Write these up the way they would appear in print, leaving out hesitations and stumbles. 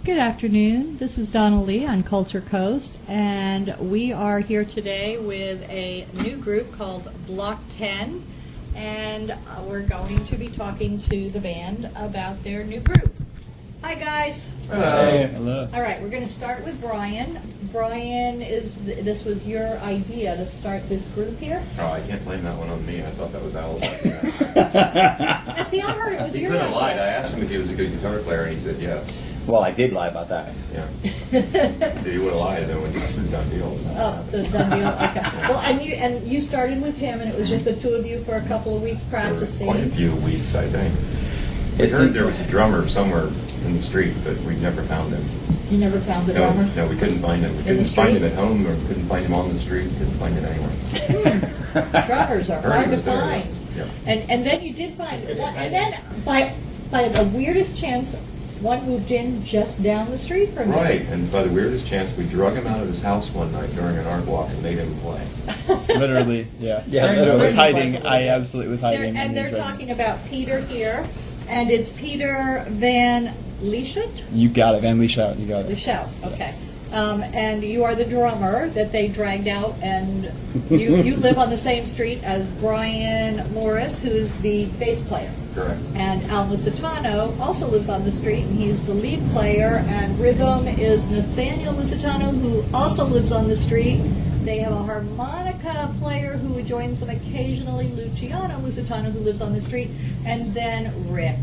Good afternoon. This is Donna Lee on Culture Coast, and we are here today with a new group called Block 10, and we're going to be talking to the band about their new group. Hi, guys. Hello. Hello. All right, we're going to start with Brian. Brian, this was your idea to start this group here? Oh, I can't blame that one on me. I thought that was Al's idea. Now, see, I heard it was He your could have lied. I idea. asked him if he was a good guitar player, and he said yes. Well, I did lie about that. Yeah. If he would have lied, then it was a done deal. Oh, so done deal. Okay. Well, and you started with him, and it was just the two of you for a couple of weeks There was practicing. quite a few weeks, I think. We It's heard the- there was a drummer somewhere in the street, but we never found him. You never found the drummer? No, we couldn't find him. We In the couldn't find him street? at home, or couldn't find him on the street. Couldn't find him anywhere. Drummers are Heard he hard to was there. find. Yeah. And then you did find one, and then by the weirdest chance, one moved in just down the street from you. Right, and by the weirdest chance, we drug him out of his house one night during an art walk and made him play. Literally, yeah. Yeah, I literally. was hiding. I absolutely was hiding. And they're he tried- talking about Peter here, and it's Peter Van Lieshout? You got it, Van Lieshout. You got it. Lieshout, okay. And you are the drummer that they dragged out, and you live on the same street as Brian Morris, who's the bass player. Correct. And Al Musitano also lives on the street, and he's the lead player. And rhythm is Nathaniel Musitano, who also lives on the street. They have a harmonica player who joins them occasionally, Luciano Musitano, who lives on the street. And then Rick.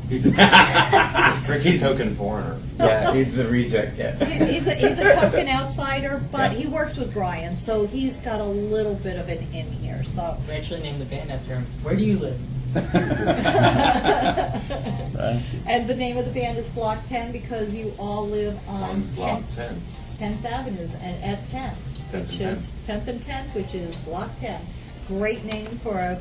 He's a Rick's a token foreigner. Yeah, he's the reject. Yeah. He's a token outsider, but he works with Brian, so he's got a little bit of an in here. So We actually named the band after him. Where do you live? Right. And the name of the band is Block 10 because you all live on On Block 10th, 10. 10th Avenue and at 10th, 10th which and is 10th and 10th, which is Block 10. Great name for a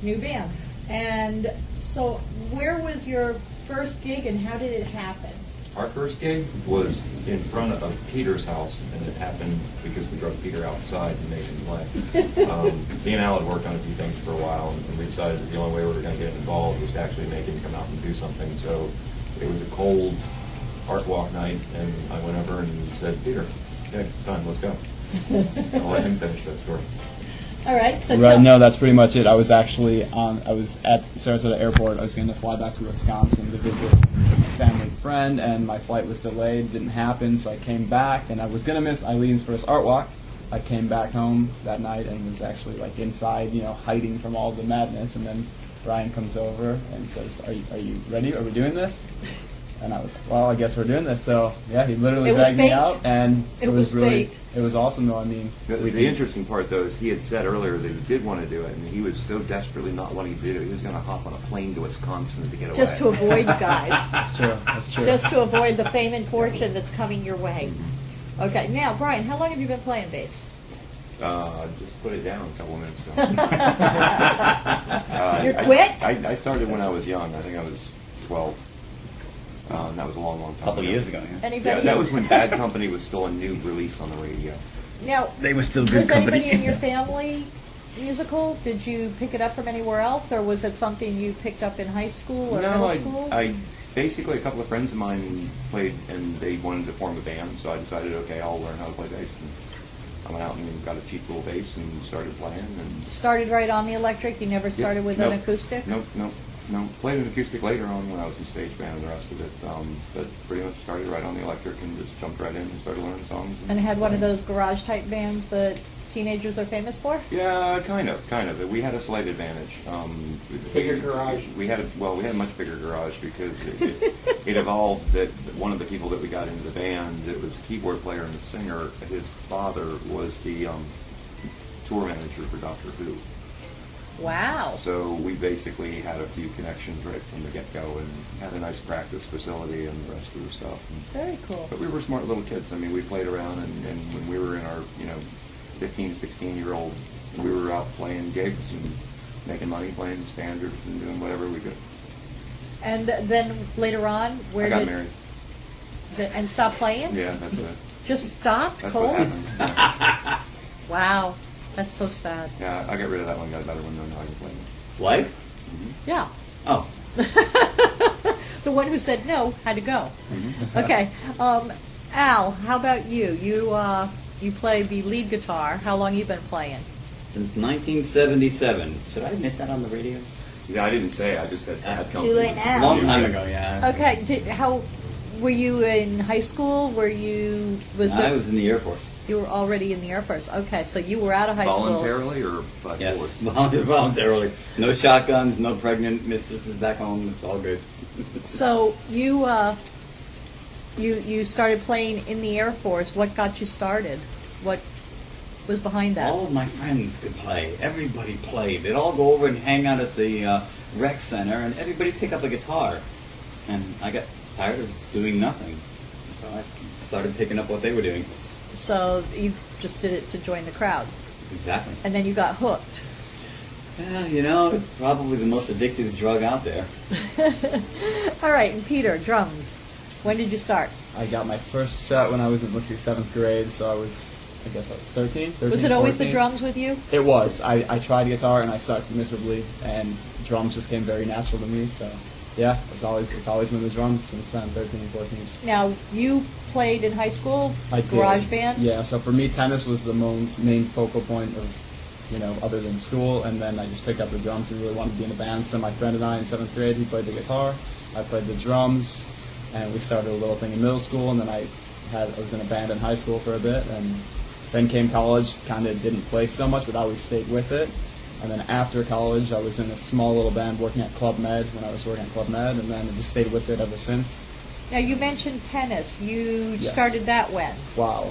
new band. And so, where was your first gig and how did it happen? Our first gig was in front of Peter's house, and it happened because we drug Peter outside and made him play. Me and Al had worked on a few things for a while, and we decided that the only way we were going to get involved was to actually make him come out and do something. So it was a cold art walk night, and I went over and said, Peter, okay, it's time, let's go. I'll let him finish that story. All right, so Right. tell- No, that's pretty much it. I was actually I was at Sarasota Airport. I was going to fly back to Wisconsin to visit a family friend, and my flight was delayed. Didn't happen, so I came back, and I was going to miss Eileen's first art walk. I came back home that night and was actually like inside, hiding from all the madness. And then Brian comes over and says, "Are you ready? Are we doing this?" And I was like, "Well, I guess we're doing this." So yeah, he literally It was dragged me fate. out, and It it was was really, fate. it was awesome though. I mean, The interesting part, though, is he had said earlier that he did want to do it, and he was so desperately not wanting to do it, he was going to hop on a plane to Wisconsin to get away. just to avoid you guys. that's true. That's true. Just to avoid the fame and fortune that's coming your way. Okay, now, Brian, how long have you been playing bass? Just put it down a couple minutes ago. You quit? I started when I was young. I think I was 12. And that was a long, long time A couple years ago. Yeah. Anybody? Yeah, that was when Bad Company was still a new release on the radio. Now, They were still good was company. anybody in your family musical? Did you pick it up from anywhere else, or was it something you picked up in high school or middle school? I basically, a couple of friends of mine played, and they wanted to form a band, so I decided, okay, I'll learn how to play bass. And I went out and got a cheap little bass and started playing. And Started right on the electric? You never started with an Nope. acoustic? Nope. Played an acoustic later on when I was in stage band and the rest of it. But pretty much started right on the electric and just jumped right in and started learning songs. And had one of those garage type bands that teenagers are famous for? Yeah, kind of. We had a slight advantage. Bigger garage. We had a much bigger garage because it evolved that one of the people that we got into the band, it was a keyboard player and a singer. His father was the tour manager for Doctor Who. Wow. So we basically had a few connections right from the get-go and had a nice practice facility and the rest of the stuff. Very cool. But we were smart little kids. I mean, we played around, and when we were in our, 15, 16-year-old, we were out playing gigs and making money, playing standards and doing whatever we could. And then later on, I got married. And stopped playing? Yeah, that's it. Just stopped? That's cold? what happened. Wow. That's so sad. Yeah, I got rid of that one. Got a better one than I was playing. Life? Yeah. Oh. The one who said no had to go. Okay. Al, how about you? You play the lead guitar. How long you been playing? Since 1977. Should I admit that on the radio? Yeah, I didn't say. I just said I had Too late now. Long time ago, yeah. Okay. How were you in high school? Were you I was in the Air Force. You were already in the Air Force. Okay, so you were out of high school. Voluntarily or by Yes, force? voluntarily. No shotguns, no pregnant mistresses back home. It's all good. So you started playing in the Air Force. What got you started? What was behind that? All of my friends could play. Everybody played. They'd all go over and hang out at the rec center, and everybody pick up a guitar. And I got tired of doing nothing, so I started picking up what they were doing. So you just did it to join the crowd, Exactly. and then you got hooked. Yeah, it's probably the most addictive drug out there. All right, and Peter, drums. When did you start? I got my first set when I was in, 7th grade, so I guess I was 13, Was it always 14. the drums with you? It was. I tried guitar and I sucked miserably, and drums just came very natural to me, so yeah, it's always been the drums since 13 and 14. Now, you played in high school, I did. garage band? Yeah, so for me, tennis was the main focal point of, other than school, and then I just picked up the drums and really wanted to be in a band. So my friend and I in 7th grade, he played the guitar, I played the drums, and we started a little thing in middle school, and then I was in a band in high school for a bit, and then came college, kind of didn't play so much, but always stayed with it. And then after college, I was in a small little band working at Club Med when I was working at Club Med, and then I just stayed with it ever since. Now, you mentioned tennis. You Yes. started that when? Wow,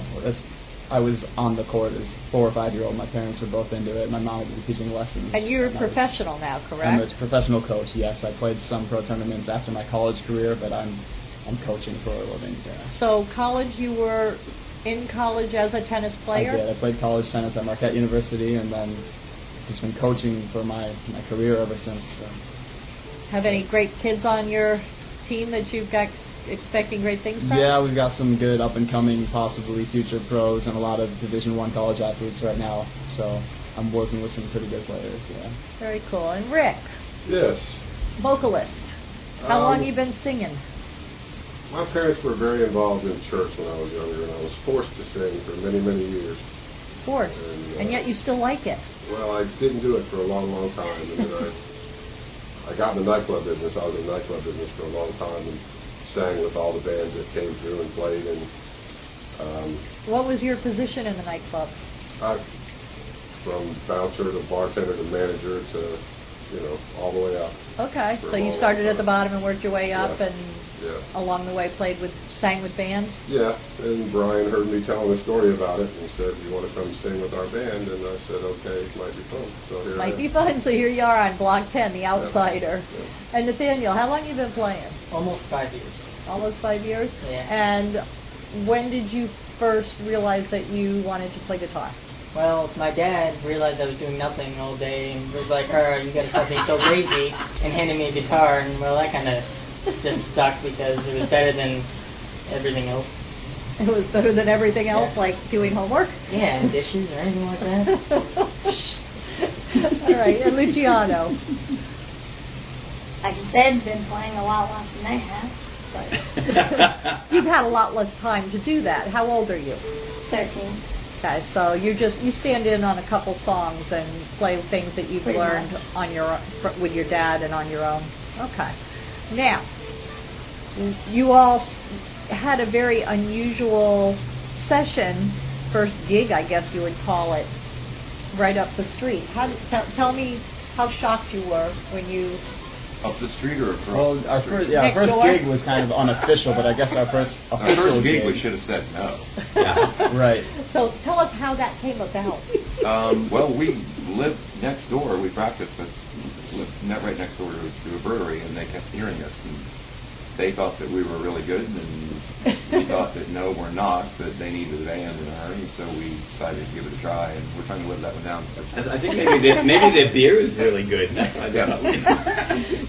I was on the court as 4 or 5-year-old. My parents were both into it. My mom was teaching lessons. And you're a I was- professional now, I'm a correct? professional coach. Yes, I played some pro tournaments after my college career, but I'm coaching for a living. Yeah. So college, you were in college as a tennis player? I did. I played college tennis at Marquette University, and then just been coaching for my career ever since. So. Have any great kids on your team that you've got expecting great things from? Yeah, we've got some good up-and-coming, possibly future pros, and a lot of Division I college athletes right now. So I'm working with some pretty good players. Yeah. Very cool. And Rick, Yes. vocalist. How long you been singing? My parents were very involved in church when I was younger, and I was forced to sing for many, many years. Forced. And, And yet you still like it. Well, I didn't do it for a long, long time, and then I got in the nightclub business. I was in the nightclub business for a long time and sang with all the bands that came through and played. And What was your position in the nightclub? from bouncer to bartender to manager to, all the way up. Okay, For so a you long, started long at the time. bottom and worked your way up, Yeah. and Yeah. along the way sang with bands. Yeah, and Brian heard me telling a story about it and said, "You want to come sing with our band?" And I said, "Okay, it might be fun." So here I Might am. be fun. So here you are on Block 10, the outsider. Yeah. And Nathaniel, how long you been playing? Almost 5 years. Almost 5 years? Yeah. And when did you first realize that you wanted to play guitar? Well, my dad realized I was doing nothing all day and was like, "Alright, you gotta stop being so lazy," and handed me a guitar, and well, that kind of just stuck because it was better than everything else. It was better than everything else, Yeah. like doing homework? Yeah, and dishes or anything like that. All right, and Luciano. I can say I've been playing a lot less than I have, but You've had a lot less time to do that. How old are you? 13. Okay, so you stand in on a couple songs and play things that you've Pretty learned much. on with your dad and on your own. Okay. Now, you all had a very unusual session, first gig, I guess you would call it, right up the street. Tell me how shocked you were when you Up the street or across Well, the our street? first, yeah, our Next first door? gig was kind of unofficial, but I guess our first Our official first gig, we should have said no. Yeah. Right. So tell us how that came about. Well, we lived next door. We practiced. Lived right next door to a brewery, and they kept hearing us. And they thought that we were really good, and we thought that no, we're not. That they needed a band in a hurry, so we decided to give it a try. And we're trying to live that one down. I think maybe the beer is really good. And that's why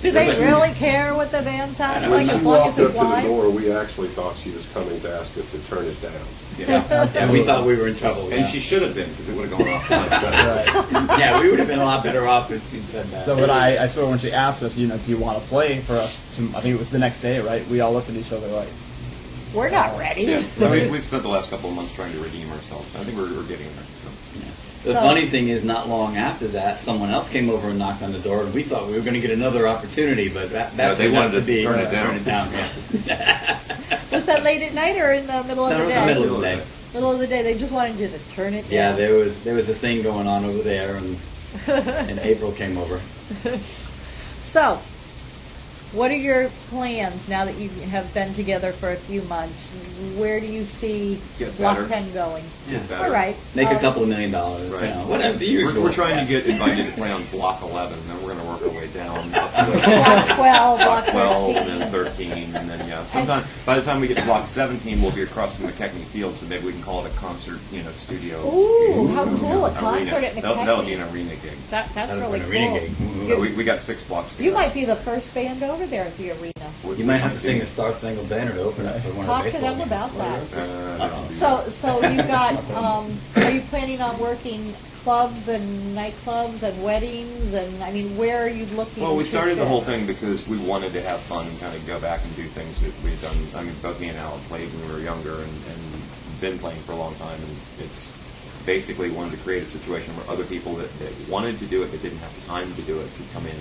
Do they really care what the band sounds When like she as long as walked up it's to the live? door, we actually thought she was coming to ask us to turn it down. Yeah, we thought we were in trouble. And yeah. she should have been, because it would have gone off much better. Right. Yeah, we would have been a lot better off if she'd said that. So, but I swear when she asked us, do you want to play for us? I think it was the next day, right? We all looked at each other like, We're not ready. Yeah. So we spent the last couple of months trying to redeem ourselves. I think we're getting there. So. The So- funny thing is, not long after that, someone else came over and knocked on the door, and we thought we were going to get another opportunity, but that No, they turned out wanted to be to turn it down. Turn it down, yeah. Was that late at night or in the middle of No, the it was day? the middle of the day. Middle of the day. They just wanted you to turn it Yeah, down. there was a thing going on over there, and April came over. So, what are your plans now that you have been together for a few months? Where do you see Get Block better. 10 going? Yeah. Better. All right. Make a Um, couple of $1 million, Right. you know, whatever, the usual. We're trying to get invited to play on Block 11, and then we're going to work our way down. Up to Block 12, Block 12, 13. and then 13, and then, yeah. Sometime, by the time we get to Block 17, we'll be across from McKechnie Field, so maybe we can call it a concert, studio. Ooh, how So, cool, a arena. concert at That'll be an McKechnie. arena gig. That's That'd really have cool. been an arena gig. You, We got 6 blocks. you might be the first band over there at the arena. You might have to sing the Star Spangled Banner to open up for one of Talk the to baseball them games. about that. So, So you've got, are you planning on working clubs and nightclubs and weddings? And, I mean, where are you looking? well, we to started the fit? whole thing because we wanted to have fun and kind of go back and do things that we had done. I mean, both me and Alan played when we were younger and been playing for a long time, and it's basically wanted to create a situation where other people that wanted to do it but didn't have the time to do it could come in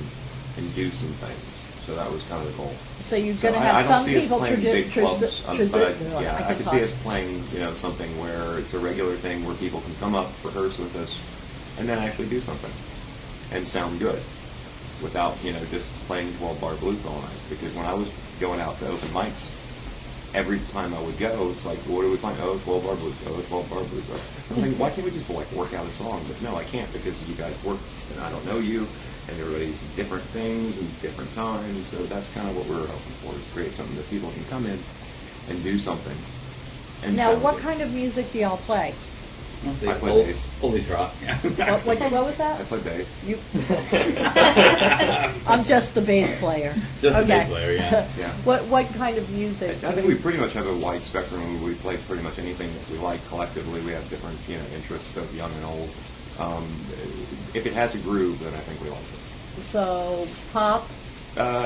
and do some things. So that was kind of the goal. So you're So going to I have don't some see us people playing big clubs, but I could see us playing, something where it's a regular thing where people can come up, rehearse with us, and then actually do something and sound good without, just playing 12-bar blues all night. Because when I was going out to open mics, every time I would go, it's like, what are we playing? Oh, 12-bar blues. Oh, 12-bar blues. I'm like, why can't we just work out a song? But no, I can't because you guys work and I don't know you. And everybody's different things and different times, so that's kind of what we're hoping for, is create something that people can come in and do something. And Now, sound what good. kind of music do y'all play? Mostly I play bass. oldies rock. What was I that? play bass. You. I'm just the bass player. Just the Okay. bass player, yeah. Yeah. What kind of music? I think we pretty much have a wide spectrum. We play pretty much anything that we like collectively. We have different, interests, both young and old. If it has a groove, then I think we like it. So pop,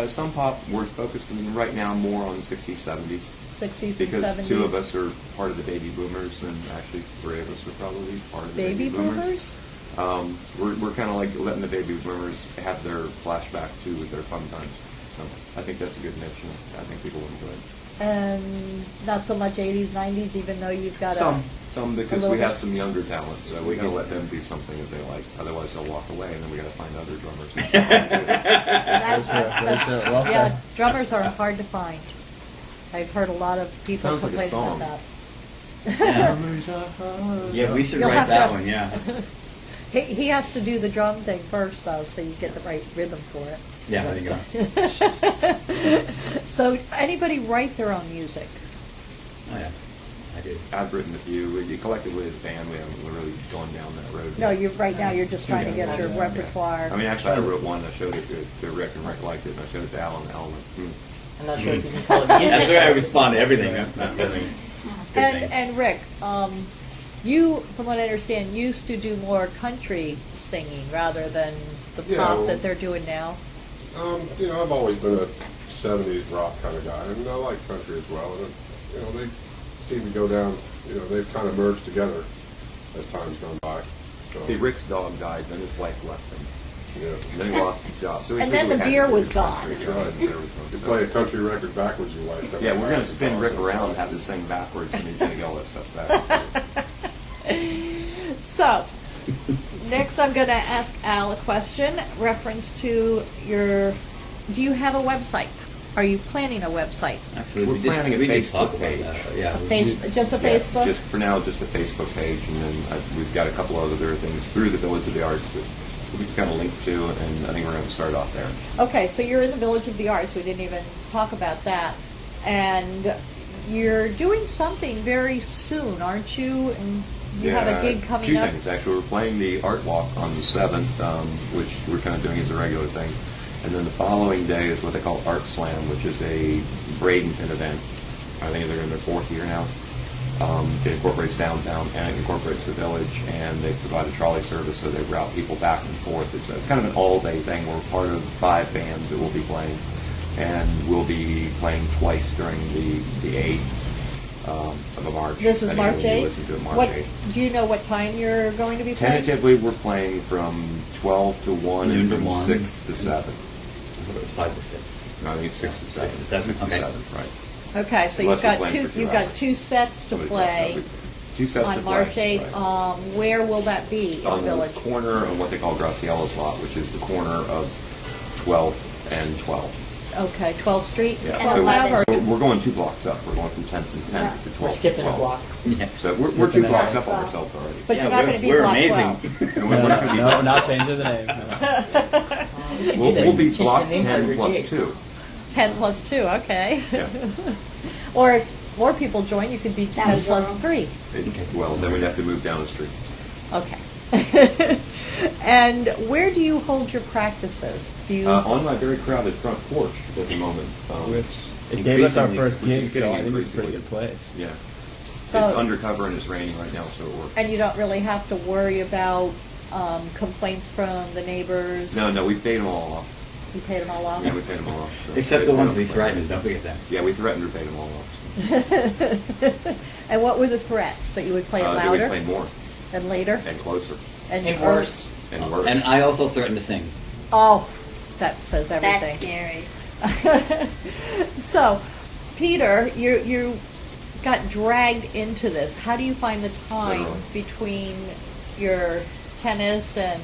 Some pop. We're focused right now more on 60s, 70s. 60s Because and 70s. 2 of us are part of the baby boomers, and actually 3 of us are probably part of the Baby baby boomers. boomers? We're kind of like letting the baby boomers have their flashback too with their fun times. So I think that's a good niche, and I think people will enjoy it. And not so much 80s, 90s, even though you've got Some because little we have bit. some younger talent, so we gotta let them do something that they like. Otherwise, they'll walk away, and then we gotta find other drummers. That's, Very true. Well yeah, said. drummers are hard to find. I've heard a lot of people Sounds like a complain song. about Yeah, we should You'll write have that to- one, yeah. that. He has to do the drum thing first, though, so you get the right rhythm for it. Yeah, there you go. So, anybody write their own music? Oh, yeah, I do. I've written a few. Collectively as a band, we haven't really gone down that road. No, yet. you're right now. You're just trying to get your Yeah. repertoire. I mean, actually, I wrote one. I showed it to Rick, and Rick liked it, and I showed it to Alan. And Alan went, I'm not sure if you can call it That's the music. way I respond to everything. That's not really a good thing. And Rick, you, from what I understand, used to do more country singing rather than the Yeah, pop well- that they're doing now. I've always been a 70s rock kind of guy, and I like country as well. And, they seem to go down, they've kind of merged together as time's gone by. So, See, Rick's dog died, then his wife left him. yeah. And then he lost his job. So he And then really the had beer to do was country. gone. That's right. You play a country record backwards, your wife. Yeah, we're going to spin Rick around and have this thing backwards, and he's going to get all that stuff back. So, next I'm going to ask Al a question reference to your do you have a website? Are you planning a website? Actually, We're we did, planning a we did Facebook talk about page. that. Yeah, Just a Yeah, Facebook? Just for now, just a Facebook page, and then we've got a couple of other things through the Village of the Arts that we can kind of link to, and I think we're going to start off there. Okay, so you're in the Village of the Arts. We didn't even talk about that. And you're doing something very soon, aren't you? And you have a gig coming two up. things, actually. We're playing the Art Walk on the 7th, which we're kind of doing as a regular thing. And then the following day is what they call Art Slam, which is a Bradenton event. I think they're in their 4th year now. It incorporates downtown and it incorporates the village, and they provide a trolley service, so they route people back and forth. It's kind of an all-day thing. We're part of 5 bands that will be playing, and we'll be playing twice during the 8th of March. This is March Anyone who 8th? listens to it, March What, 8th. do you know what time you're going to be playing? Tentatively, we're playing from 12 to 1 Noon and to from 1. 6 to 7. I thought it was 5 to 6. No, I think it's 6 to 7. 6 to 7, 6 to okay. 7, right. Okay, so Unless you've we're got playing for 2 you've got hours. 2 sets to Somebody's play got 2 sets to on play, March 8th. right. Where will that be in On the the village? corner of what they call Graciella's lot, which is the corner of 12th and 12th. Okay, 12th Street. Yeah, And so, 12th or- so we're going 2 blocks up. We're going from 10th and 10th to 12th. We're skipping to a 12th. block. Yeah. So we're 2 Skipping blocks a up on block. ourselves already. But Yeah, you're not we're- going to be we're block amazing. 12. And we're not gonna be- No, not changing the name. No. We'll be Change the block name for 10 your plus gig. 2. 10 plus 2, okay. Yeah. Or if more people join, you could be 10 Down plus zero. 3. Well, then we'd have to move down the street. Okay. And where do you hold your practices? Do you? On my very crowded front porch at the moment. Which it gave us our Increasingly, first which is gig, so getting I think it's a pretty increasingly- good place. Yeah. So- It's undercover and it's raining right now, so it works. And you don't really have to worry about complaints from the neighbors? No, we paid them all off. You paid them all off? Yeah, we paid them all off. so Except they- the they ones don't we complain. threatened, don't forget that. Yeah, we threatened to pay them all off. And what were the threats? That you would play it Then louder? we'd play more and later? and closer And worse. and worse. And I also threatened to sing. Oh, that says everything. That's scary. So, Peter, you got dragged into this. How do you find the time Literally. between your tennis and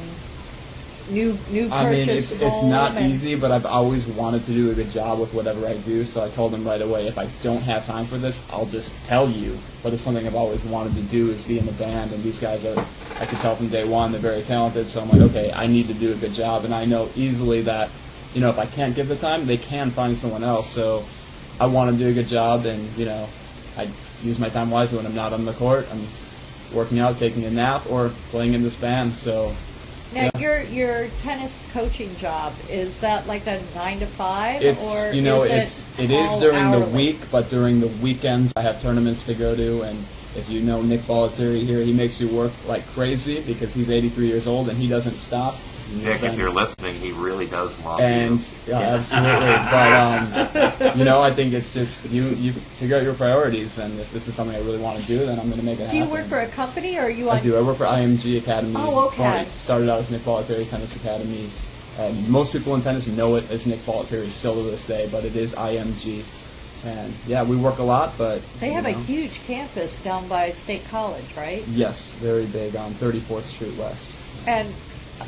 new I mean, purchase it's home not and- easy, but I've always wanted to do a good job with whatever I do. So I told them right away, if I don't have time for this, I'll just tell you. But it's something I've always wanted to do is be in the band, and these guys are, I could tell from day one, they're very talented. So I'm like, okay, I need to do a good job, and I know easily that, you know, if I can't give the time, they can find someone else. So I want to do a good job, and you know, I use my time wisely when I'm not on the court. I'm working out, taking a nap, or playing in this band. So. Now, Yeah. your tennis coaching job, is that like a 9 to 5? It's or you know is it is all during the hourly? week, but during the weekends I have tournaments to go to, and if you know Nick Bollettieri here, he makes you work like crazy because he's 83 years old and he doesn't stop. Nick, if you're listening, he really does love And you. yeah, absolutely. But you know, I think it's just you figure out your priorities, and if this is something I really want to do, then I'm going to make it Do happen. you work for a company, or are you on... I do. I work for IMG Academy. Oh, okay. Well, it started out as Nick Bollettieri Tennis Academy. Most people in tennis know it as Nick Bollettieri still to this day, but it is IMG. And yeah, we work a lot, but They have you a know. huge campus down by State College, right? Yes, very big on 34th Street West, And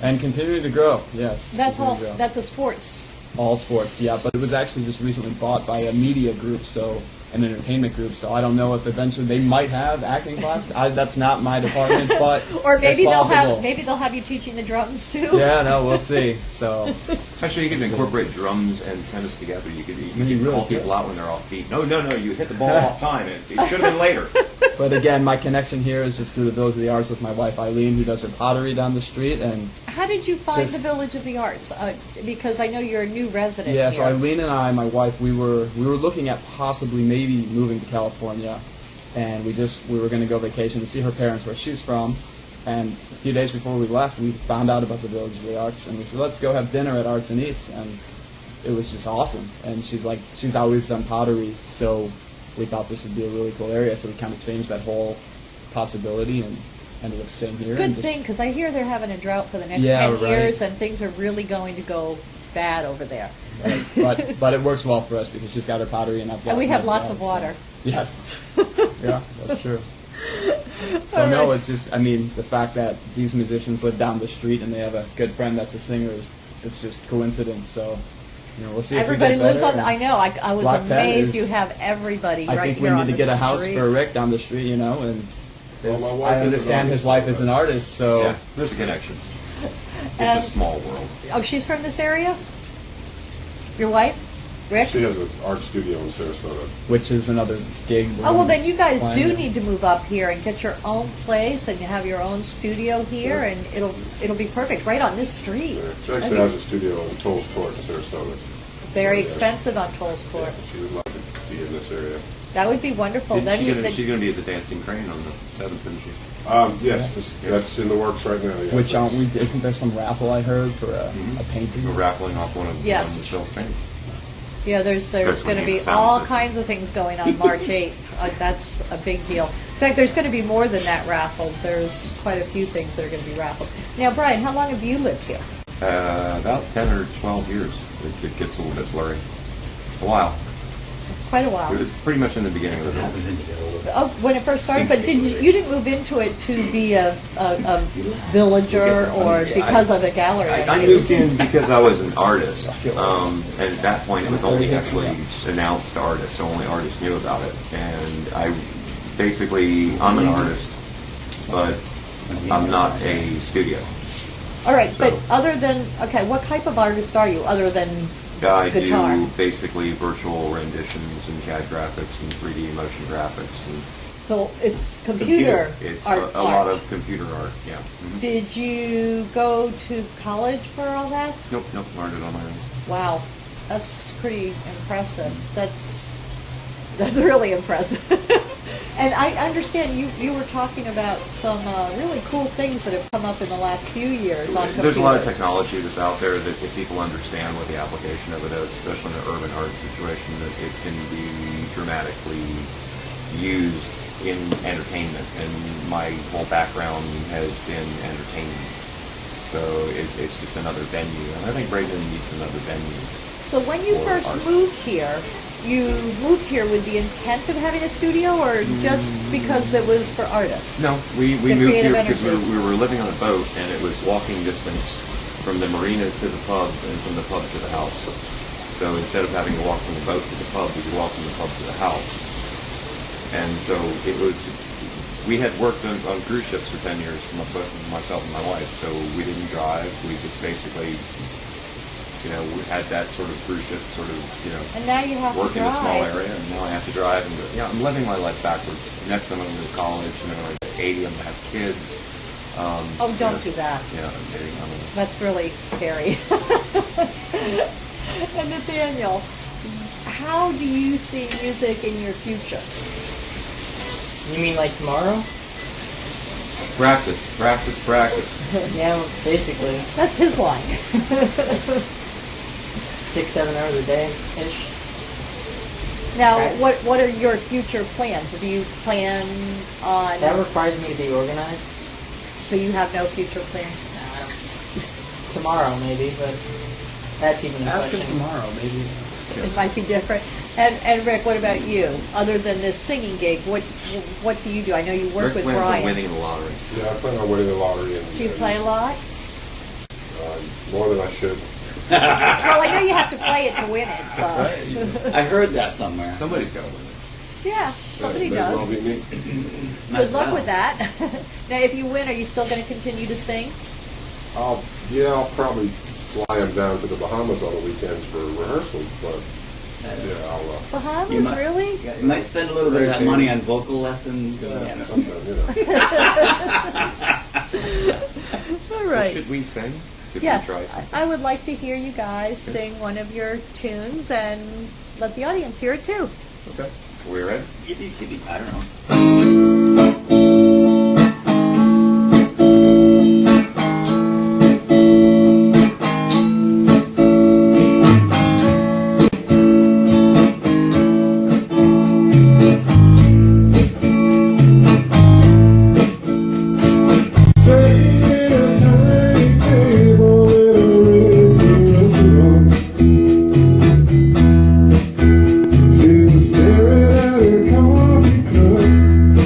and continuing to grow. Yes, that's continuing all. to grow. That's a sports. All sports, yeah, but it was actually just recently bought by a media group, so an entertainment group. So I don't know if eventually they might have acting class. That's not my department, but Or maybe it's they'll possible. have you teaching the drums too. Yeah, no, we'll see. So Actually, you can incorporate drums and tennis together. You could You call really could. people out when they're off beat. No, you hit the ball off time. It should have been later. But again, my connection here is just through the Village of the Arts with my wife Eileen, who does her pottery down the street, and How did you find Just- the Village of the Arts? Because I know you're a new resident yeah. here. So Eileen and I, my wife, we were looking at possibly maybe moving to California, and we were going to go vacation to see her parents where she's from, and a few days before we left, we found out about the Village of the Arts, and we said, let's go have dinner at Arts and Eats, and it was just awesome. And she's always done pottery, so we thought this would be a really cool area, so we kind of changed that whole possibility and ended up staying here. Good and just, thing, because I hear they're having a drought for the next Yeah, 10 right. years, and things are really going to go bad over there. but it works well for us because she's got her pottery and I've got And we have my lots of job, so- water. Yes. Yeah, that's true. So no, it's just, I mean, the fact that these musicians live down the street and they have a good friend that's a singer it's just coincidence. So we'll see. Everybody if we get lives on. better. I know. I was Block 10 amazed is- you have everybody I right think we here need on to the get a house street. for Rick down the street, and Well, my wife I is an understand his artist, wife so is an that's- artist, so Yeah, there's a connection. It's And- a small world. Oh, she's from this area. Your wife, Rick. She has an art studio in Sarasota. which is another gig. Oh well, then you guys do Plan. need to move up here and get your own place and have your own studio here, and it'll be perfect right on this street. She That'd actually be has a studio in Tolles Court in Sarasota. very Yeah. expensive on Tolles Court. Yeah, she would love to be in this area. That would be wonderful. Then you could. She's going to be at the Dancing Crane on the 7th, isn't she? Yes, that's in the works right now. Yeah. Which aren't we? Isn't there some raffle I heard for a painting? We're raffling off one of Yes. Michelle's paintings. Yeah, there's That's going to when you be have a sound all system. kinds of things going on March 8th. That's a big deal. In fact, there's going to be more than that raffled. There's quite a few things that are going to be raffled. Now, Brian, how long have you lived here? About 10 or 12 years. It gets a little bit blurry. A while. Quite a while. It was pretty much in the beginning of What it. happens when you get older? Oh, when it first started, but you didn't move into it to be a villager or because of a gallery? I moved in because I was an artist, and at that point it was only actually announced to artists, so only artists knew about it. And I'm an artist, but I'm not a studio. All right, but other than, okay, what type of artist are you other than I guitar? do basically virtual renditions and CAD graphics and 3D motion graphics, and So it's computer it's art. a lot of computer art. Yeah. Mhm. Did you go to college for all that? Nope, learned it on my own. Wow, that's pretty impressive. That's really impressive. And I understand you were talking about some really cool things that have come up in the last few years on computers. There's a lot of technology that's out there that if people understand what the application of it is, especially in an urban art situation, that it can be dramatically used in entertainment. And my whole background has been entertainment. So it's just another venue. And I think Brazen needs another venue. So when you for first art. moved here, you moved here with the intent of having a studio, or just because it was for artists? No, we The moved creative here because energy. we were living on a boat, and it was walking distance from the marina to the pub and from the pub to the house. So instead of having to walk from the boat to the pub, we could walk from the pub to the house. And so we had worked on cruise ships for 10 years, myself and my wife, so we didn't drive. We just basically, we had that sort of cruise ship And now you have work to in a drive. small area, and now I have to drive. And I'm living my life backwards. Next, I'm going to go to college. At 80, I'm going to have kids. Oh, don't do that. Yeah, I'm kidding. That's really scary. And Nathaniel, how do you see music in your future? You mean like tomorrow? Practice. Yeah, basically. That's his line. 6-7 hours a day ish. Now, Right. what are your future plans? Do you plan on? That requires me to be organized. So you have no future plans? No, I don't. Tomorrow maybe, but that's even a Ask him question. tomorrow, maybe. It might be different. And Rick, what about you? Other than this singing gig, what do you do? I know you work Rick with plans on Brian. winning the lottery. Yeah, I plan on winning the lottery. And, Do you play a lot? More than I should. Well, I know you have to play it to win it. So. I heard that somewhere. Somebody's got to win it. Yeah, somebody May as well does. be me. Good luck with that. Now, if you win, are you still going to continue to sing? I'll probably fly him down to the Bahamas on the weekends for rehearsals, but yeah, I'll. Bahamas, You might- really? You might spend a little bit of that money on vocal lessons. Something. All right. Should we sing? Should Yes, we try something? I would like to hear you guys sing one of your tunes and let the audience hear it too. Okay. Are we ready? Yippee, I don't know. Staring at her coffee cup.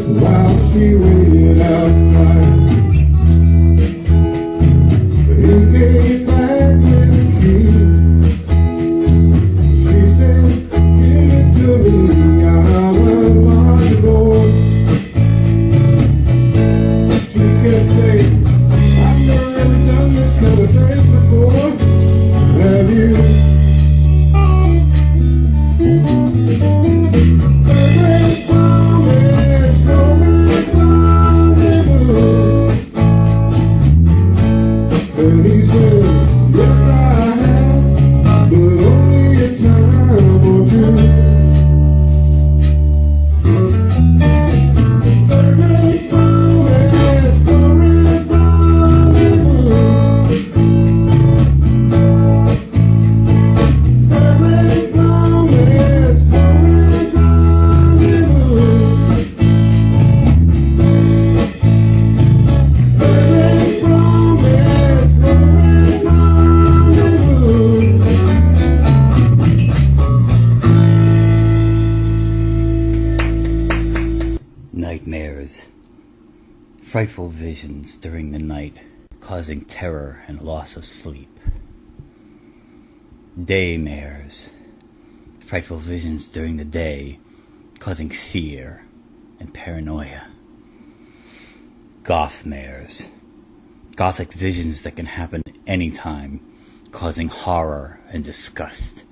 while she waited outside. He came back with a key. She said, give it to me, I'll unlock the door. She kept saying, I've never done this kind of thing before. Have you? Third-rate romance, romantic rendezvous. And he said, yes I have, but only a time or two. Third-rate romance, romantic rendezvous. Third-rate romance, romantic rendezvous. Third-rate romance, romantic rendezvous. Nightmares. Frightful visions during the night, causing terror and loss of sleep. Daymares. Frightful visions during the day, causing fear and paranoia. Gothmares. Gothic visions that can happen anytime, causing horror and disgust.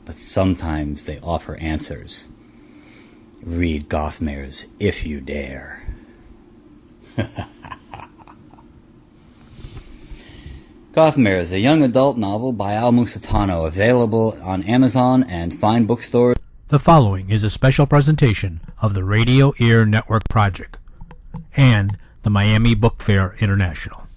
But sometimes they offer answers. Read Gothmares if you dare. Gothmares, a young adult novel by Al Musitano, available on Amazon and fine bookstores. The following is a special presentation of the Radio Ear Network Project and the Miami Book Fair International.